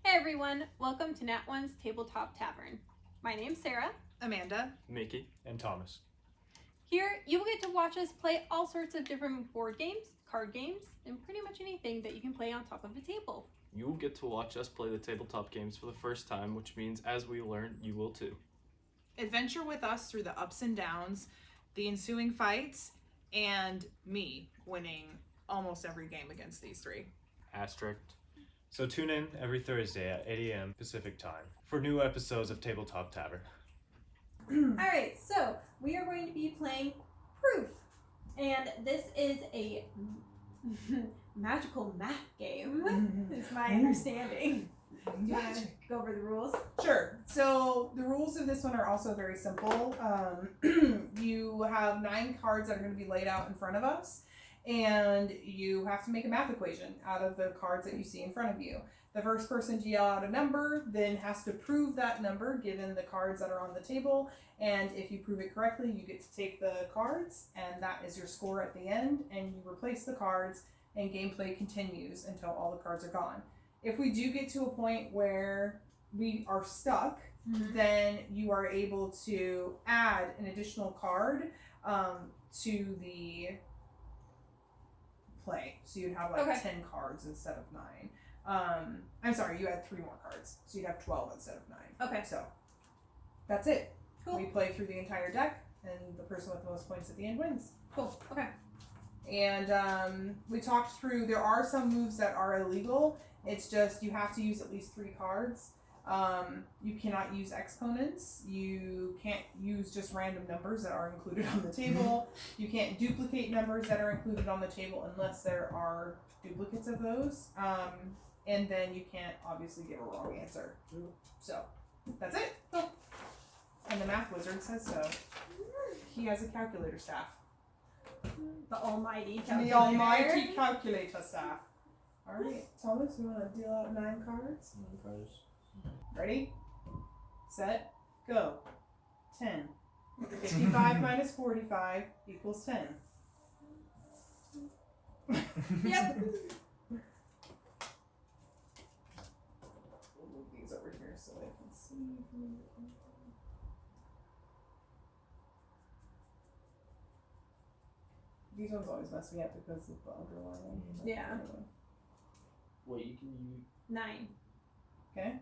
Hey everyone, welcome to Nat One's Tabletop Tavern. My name's Sarah. Amanda. Mickey. And Thomas. Here, you will get to watch us play all sorts of different board games, card games, and pretty much anything that you can play on top of a table. You will get to watch us play the tabletop games for the first time, which means as we learn, you will too. Adventure with us through the ups and downs, the ensuing fights, and me winning almost every game against these three. Asterisk. So tune in every Thursday at 8 a.m. Pacific Time for new episodes of Tabletop Tavern. Alright, so we are going to be playing Proof. And this is a magical math game, is my understanding. Do you want to go over the rules? Sure. So the rules of this one are also very simple. You have 9 cards that are going to be laid out in front of us, and you have to make a math equation out of the cards that you see in front of you. The first person to yell out a number then has to prove that number given the cards that are on the table, and if you prove it correctly, you get to take the cards, and that is your score at the end, and you replace the cards, and gameplay continues until all the cards are gone. If we do get to a point where we are stuck, then you are able to add an additional card to the play. So you'd have 10 cards instead of 9. I'm sorry, you had 3 more cards. So you'd have 12 instead of 9. Okay. So that's it. Cool. We play through the entire deck, and the person with the most points at the end wins. Cool. Okay. And we talked through, there are some moves that are illegal. It's just you have to use at least 3 cards. You cannot use exponents. You can't use just random numbers that are included on the table. You can't duplicate numbers that are included on the table unless there are duplicates of those. And then you can't obviously give a wrong answer. So that's it. Cool. And the math wizard says so. He has a calculator staff. The almighty calculator. The almighty calculator staff. Alright, Thomas, you want to deal out 9 cards? 9 cards. Ready? Set. Go. 10. 55 minus 45 equals 10. Yep. We'll move these over here so I can see. These ones always mess me up because of the underlining. Yeah. Anyway. Wait, you can use... 9. Okay.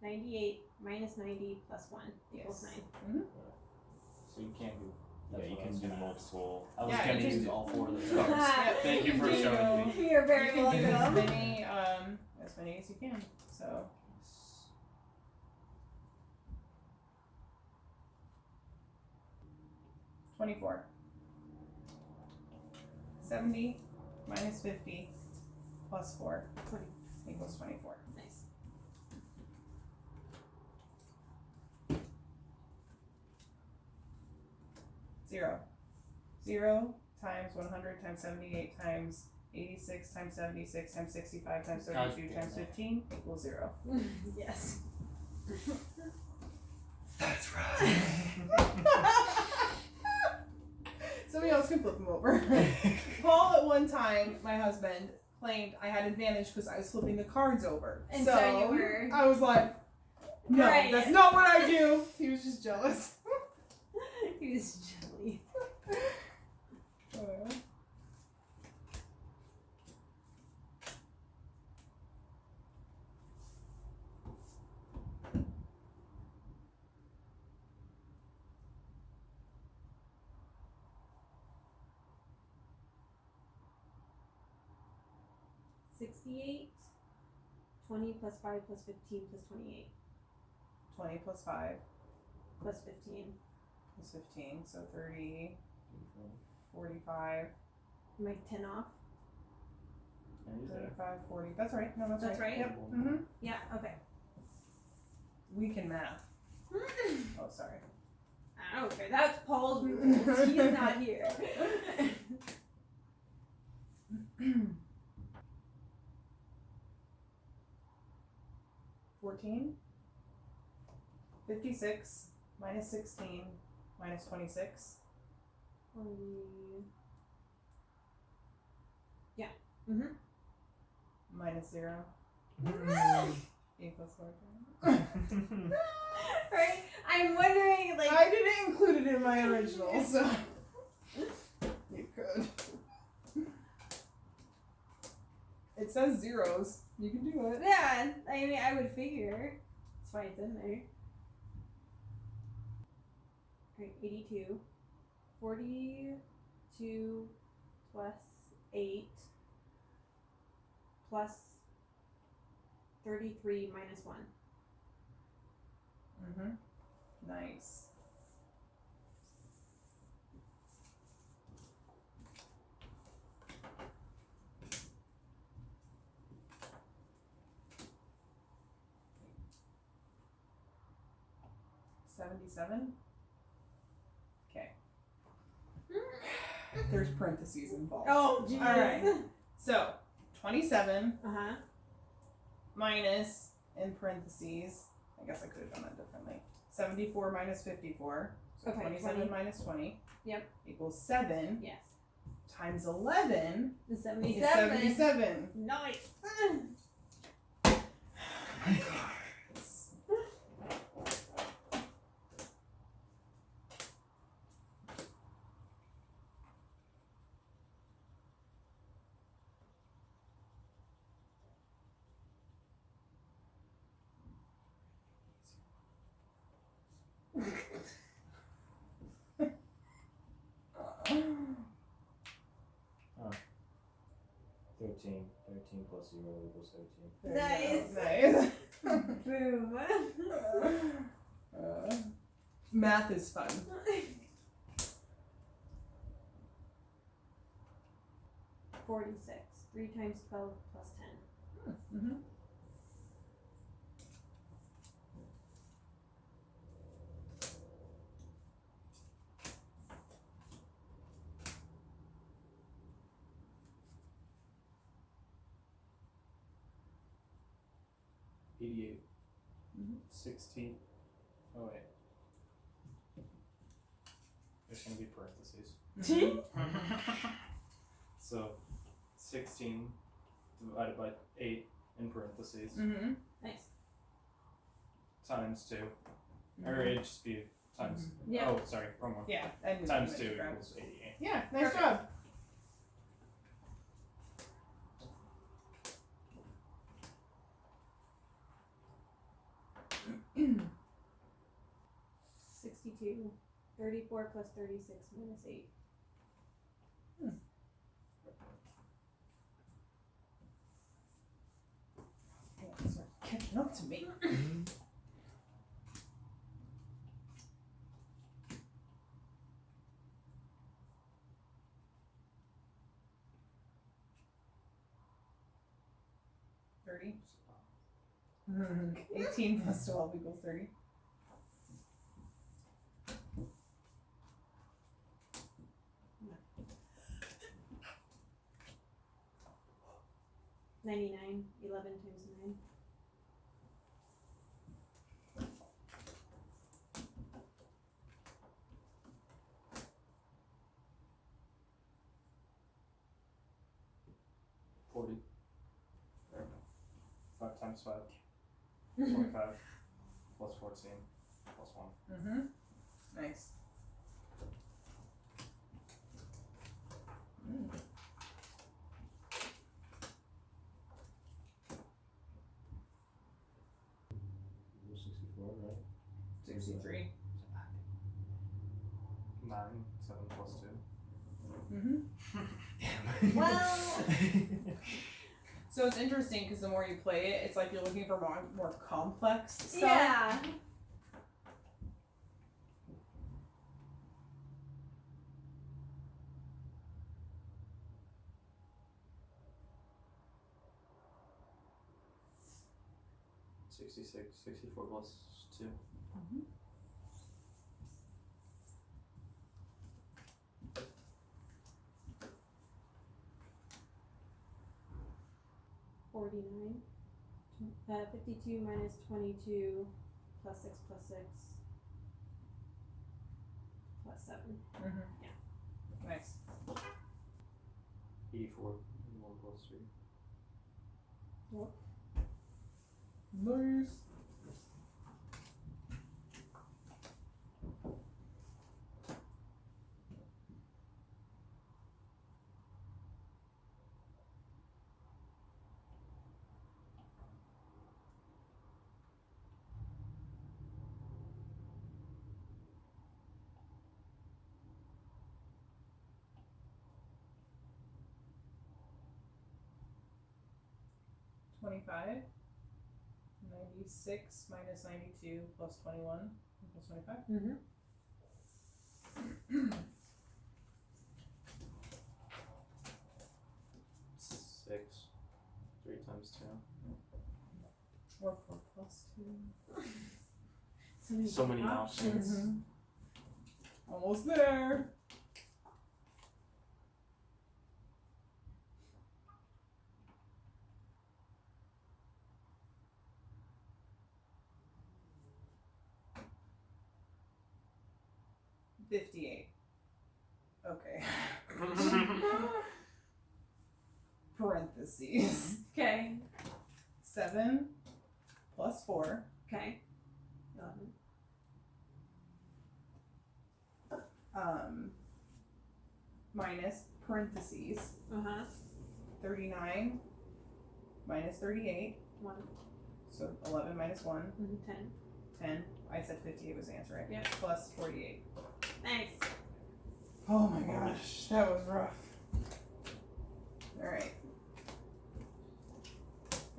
98 minus 90 plus 1 equals 9. Mm-hmm. So you can't do... Yeah, you can do multiple. I was Yeah, going you to can- use all 4 of those Yeah, cards. Thank you for showing me. You're very You can do as welcome. many as you can. So 24. 70 minus 50 plus 4 20. equals 24. Nice. Zero times 100 times 78 times 86 times 76 times 65 times 32 times 15 equals 0. Yes. That's right. Somebody else can flip them over. Paul, at one time, my husband, claimed I had advantage because I was flipping the cards over. And so you were... I was like, no, Right. that's not what I do. He was just jealous. He was jelly. $68, 20 plus 5 plus 15 plus 28 20 plus 5 plus 15. plus 15, so 30, 45, Am I 10 off? 35, 40. That's right. No, that's, That's right? Yep. Mm-hmm. Yeah, okay. We can math. Oh, sorry. I don't care. That's Paul's rules. He's not here. 14. 56 minus 16 minus 26. Yeah. Mm-hmm. Minus 0. plus 5. Right? I'm wondering, like. I didn't include it in my original, so you could. It says zeros. You can do it. Yeah, I mean, I would figure. That's why it's in there. Alright, 82. 42 plus 8 plus 33 minus 1. Mm-hmm. Nice. $77. Okay. There's parentheses involved. Oh, jeez. All right. So 27 Uh-huh. minus in parentheses. I guess I could have done that differently. 74 minus 54. So Okay, 27 20. minus 20. Yep. Equals 7 Yes. times 11 The is 77. 77. Nice. Oh. 13. 13 plus 0 equals 13. Nice. Nice. Boom. Math is fun. 46. 3 times 12 plus 10. Mm-hmm. $88. Mhm. 16. Oh, wait. There's going to be parentheses. So 16 divided by 8 in parentheses Mm-hmm. Nice. times 2. Or it'd just be times. Yeah. Oh, sorry, wrong one. Yeah. I knew Times that 2 was right. equals 88. Yeah, nice Perfect. job. $62. 34 plus 36 minus 8. Yeah, start catching up to me. $30. 18 plus 12 equals 30. $99. 11 times 9. $40. 5 times 5. 25. Plus 14. Plus 1. Mm-hmm. Nice. Equals 64, right? 63. 9. 7 plus 2. Mm-hmm. Well. So it's interesting because the more you play it, it's like you're looking for more complex stuff. Yeah. $66, 64 plus 2. $49. 52 minus 22 plus 6 plus 6 plus 7. Mm-hmm. Yeah. Nice. 84. 1 plus 3. Nice. $25. 96 minus 92 plus 21 plus 25. Mm-hmm. Six. 3 times 2. Or 4 plus 2. So many options. Mm-hmm. Almost there. $58. Okay. Parentheses. Okay. 7 plus 4 Okay. minus parentheses Uh-huh. 39 minus 38, 1. so 11 minus 1, 10. 10. I said 58 was the answer, right? Yeah. Plus 48. Nice. Oh my gosh, that was rough. Alright.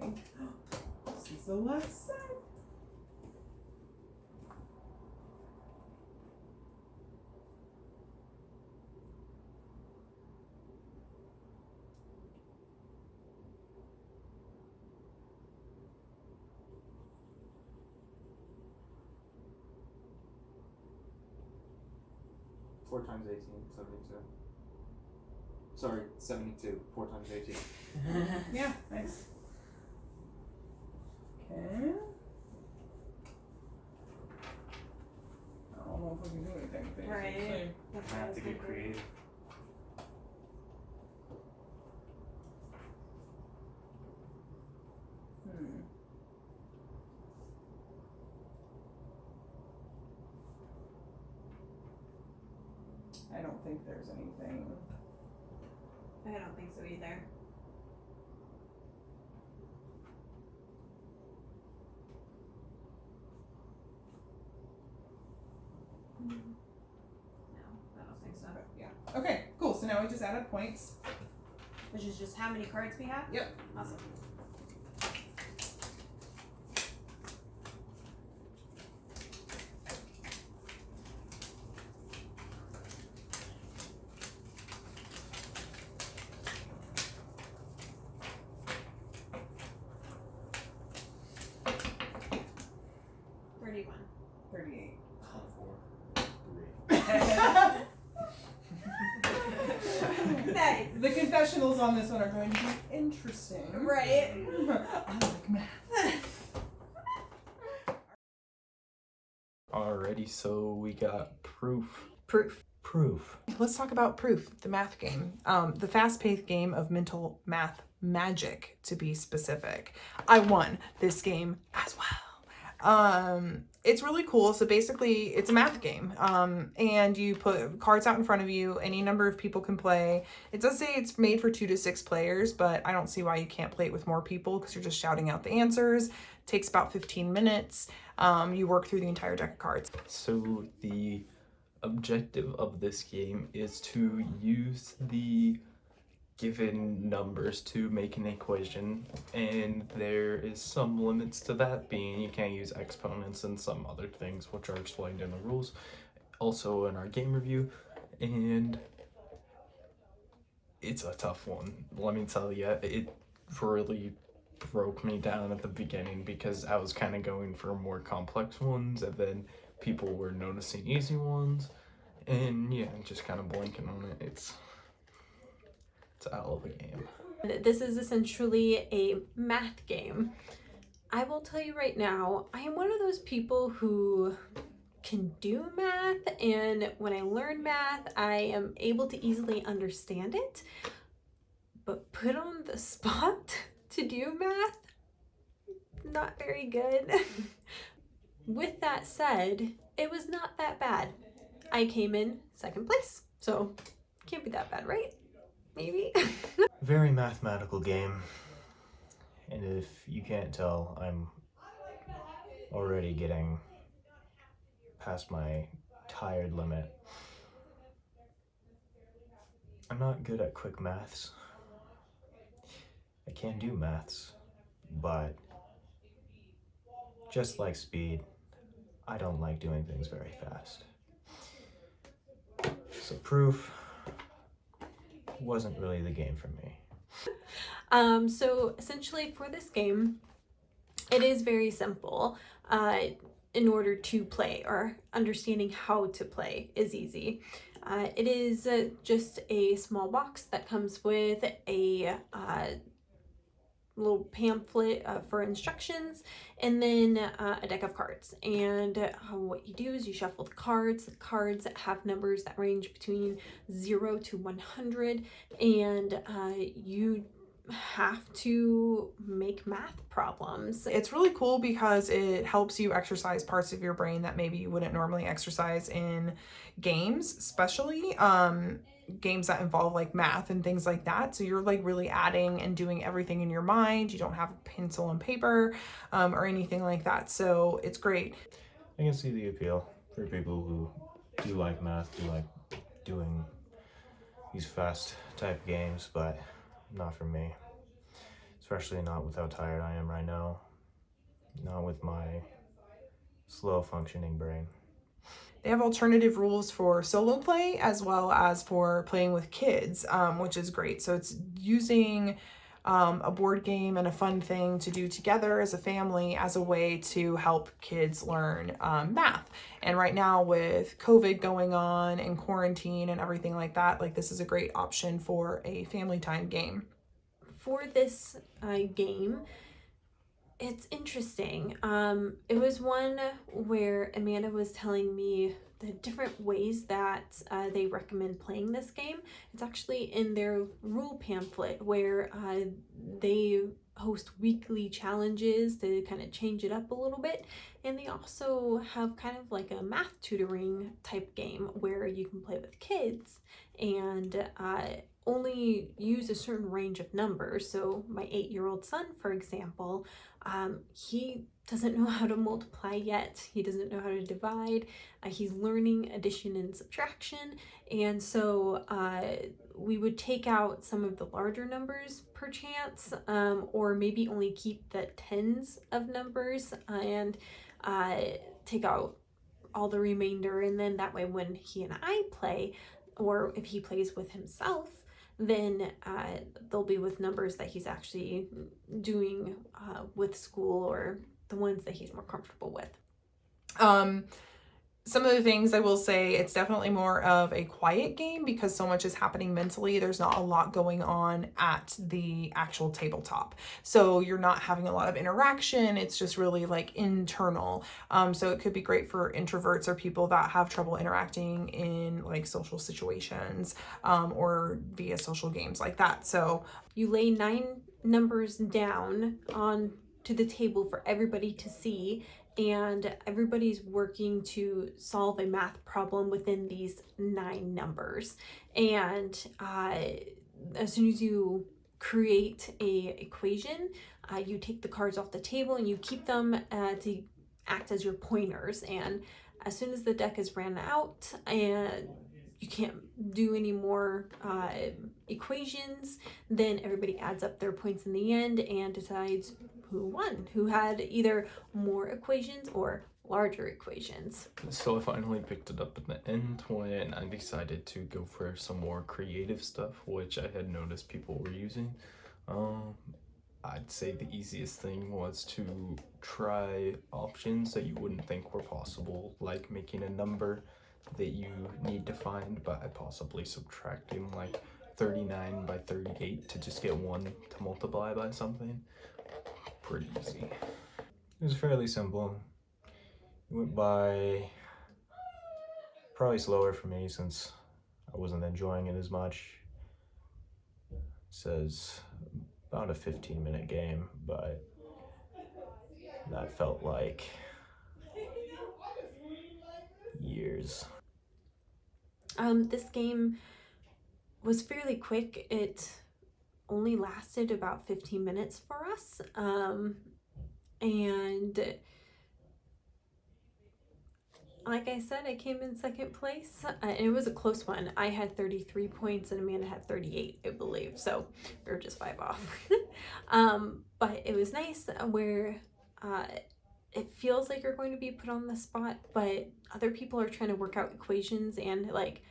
This is the left side. Four times 18, 72. Sorry, 72. 4 times 18. Yeah, nice. Okay. I don't know if we can do anything with these. Right. Let's see. That's I have to get creative. I don't think there's anything. I don't think so either. No, I don't think so. But yeah. Okay, cool. So now we just add up points. Which is just how many cards we have? Yep. Awesome. Nice. The confessionals on this one are going to be interesting. Right. I like math. Alrighty, so we got proof. Proof. Let's talk about Proof, the math game. The fast-paced game of mental math magic, to be specific. I won this game as well. It's really cool. So basically, it's a math game. And you put cards out in front of you. Any number of people can play. It does say it's made for 2 to 6 players, but I don't see why you can't play it with more people because you're just shouting out the answers. It takes about 15 minutes. You work through the entire deck of cards. So the objective of this game is to use the given numbers to make an equation, and there is some limits to that, being you can't use exponents and some other things which are explained in the rules, also in our game review, and it's a tough one. Let me tell you, it really broke me down at the beginning because I was kind of going for more complex ones, and then people were noticing easy ones, and yeah, just kind of blanking on it. It's a hell of a game. This is essentially a math game. I will tell you right now, I am one of those people who can do math, and when I learn math, I am able to easily understand it, but put on the spot to do math, not very good. With that said, it was not that bad. I came in second place, so can't be that bad, right? Maybe. Very mathematical game. And if you can't tell, I'm already getting past my tired limit. I'm not good at quick maths. I can do maths, but just like speed, I don't like doing things very fast. So proof wasn't really the game for me. So essentially for this game, it is very simple. In order to play, or understanding how to play is easy. It is just a small box that comes with a little pamphlet for instructions, and then a deck of cards. And what you do is you shuffle the cards. The cards have numbers that range between 0 to 100, and you have to make math problems. It's really cool because it helps you exercise parts of your brain that maybe you wouldn't normally exercise in games, especially games that involve like math and things like that. So you're like really adding and doing everything in your mind. You don't have pencil and paper or anything like that. So it's great. I can see the appeal for people who do like math, do like doing these fast type games, but not for me. Especially not with how tired I am right now. Not with my slow functioning brain. They have alternative rules for solo play as well as for playing with kids, which is great. So it's using a board game and a fun thing to do together as a family as a way to help kids learn math. And right now with COVID going on and quarantine and everything like that, like this is a great option for a family time game. For this game, it's interesting. It was one where Amanda was telling me the different ways that they recommend playing this game. It's actually in their rule pamphlet where they host weekly challenges to kind of change it up a little bit. And they also have kind of like a math tutoring type game where you can play with kids and only use a certain range of numbers. So my 8-year-old son, for example, he doesn't know how to multiply yet. He doesn't know how to divide. He's learning addition and subtraction. And so we would take out some of the larger numbers per chance, or maybe only keep the tens of numbers and take out all the remainder. And then that way when he and I play, or if he plays with himself, then they'll be with numbers that he's actually doing with school or the ones that he's more comfortable with. Some of the things I will say, it's definitely more of a quiet game because so much is happening mentally. There's not a lot going on at the actual tabletop. So you're not having a lot of interaction. It's just really like internal. So it could be great for introverts or people that have trouble interacting in like social situations or via social games like that. So you lay 9 numbers down on to the table for everybody to see, and everybody's working to solve a math problem within these 9 numbers. And as soon as you create a equation, you take the cards off the table and you keep them to act as your pointers. And as soon as the deck is ran out and you can't do any more equations, then everybody adds up their points in the end and decides who won, who had either more equations or larger equations. So I finally picked it up at the end when I decided to go for some more creative stuff, which I had noticed people were using. I'd say the easiest thing was to try options that you wouldn't think were possible, like making a number that you need to find by possibly subtracting like 39 by 38 to just get 1 to multiply by something. Pretty easy. It was fairly simple. It went by probably slower for me since I wasn't enjoying it as much. It says about a 15-minute game, but that felt like years. This game was fairly quick. It only lasted about 15 minutes for us. And like I said, I came in second place. And it was a close one. I had 33 points and Amanda had 38, I believe. So we were just 5 off. But it was nice where it feels like you're going to be put on the spot, but other people are trying to work out equations and like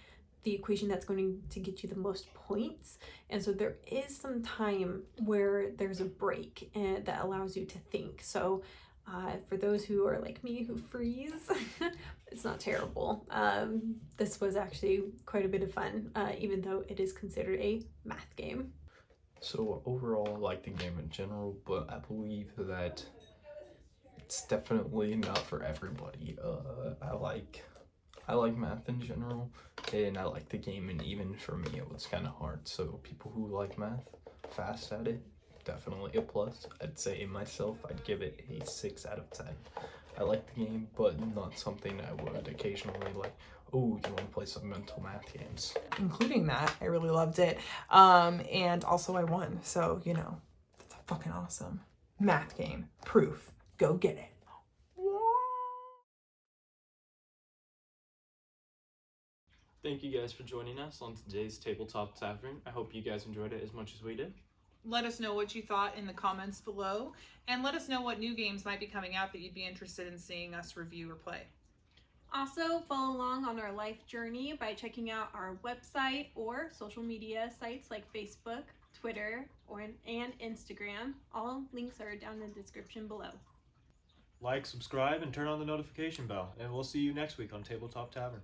the equation that's going to get you the most points. And so there is some time where there's a break and that allows you to think. So for those who are like me who freeze, it's not terrible. This was actually quite a bit of fun, even though it is considered a math game. So overall, I like the game in general, but I believe that it's definitely not for everybody. I like math in general, and I like the game, and even for me it was kind of hard. So people who like math, fast at it, definitely a plus. I'd say myself, I'd give it a 6 out of 10. I like the game, but not something I would occasionally like, oh, you want to play some mental math games. Including that, I really loved it. And also I won, so, you know, that's fucking awesome. Math game. Proof. Go get it. Thank you guys for joining us on today's Tabletop Tavern. I hope you guys enjoyed it as much as we did. Let us know what you thought in the comments below, and let us know what new games might be coming out that you'd be interested in seeing us review or play. Also, follow along on our life journey by checking out our website or social media sites like Facebook, Twitter, and Instagram. All links are down in the description below. Like, subscribe, and turn on the notification bell. And we'll see you next week on Tabletop Tavern.